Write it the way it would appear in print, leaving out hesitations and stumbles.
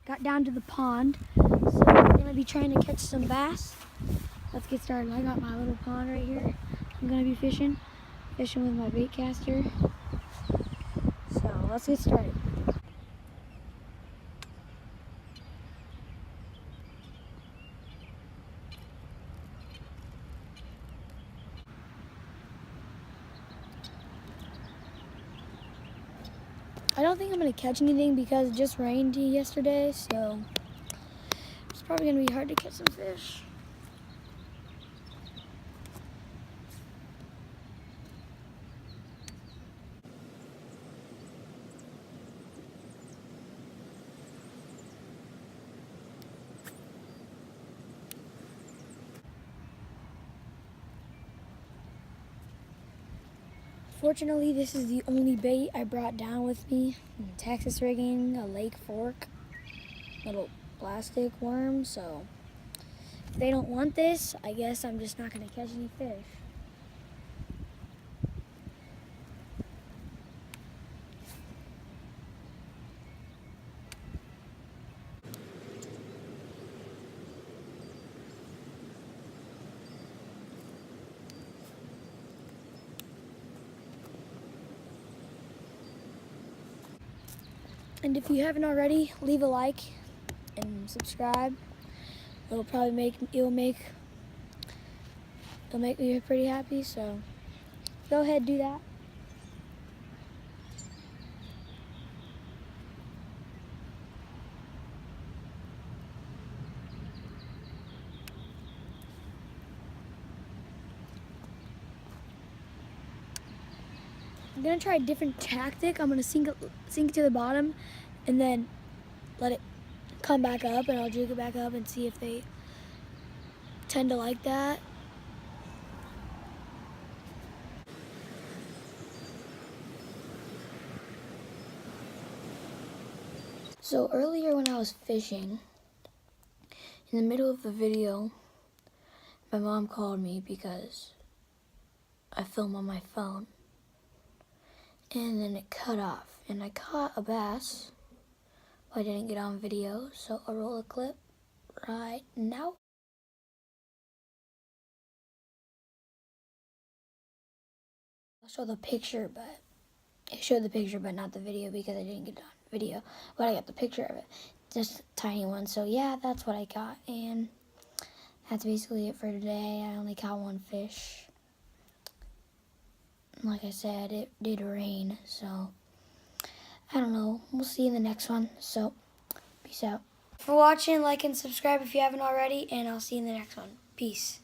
got down to the pond, so we're gonna be trying to catch some bass. Let's get started. I got my little pond right here. I'm gonna be fishing with my bait caster. So let's get started. I don't think I'm gonna catch anything because it just rained yesterday, so it's probably gonna be hard to catch some fish. Fortunately, this is the only bait I brought down with me. Texas rigging, a lake fork, little plastic worm, so if they don't want this, I guess I'm just not gonna catch any fish. And if you haven't already, leave a like and subscribe. It'll make me pretty happy, so go ahead, do that. I'm gonna try a different tactic. I'm gonna sink it to the bottom and then let it come back up, and I'll jig it back up and see if they tend to like that. So earlier when I was fishing, in the middle of the video, my mom called me because I film on my phone. And then it cut off, and I caught a bass, but I didn't get on video, so I'll roll a clip right now. I'll show the picture, but it showed the picture, but not the video because I didn't get it on video. But I got the picture of it, just a tiny one. So yeah, that's what I got, and that's basically it for today. I only caught one fish. Like I said, it did rain, so I don't know. We'll see you in the next one. So peace out. For watching, like and subscribe if you haven't already, and I'll see you in the next one. Peace.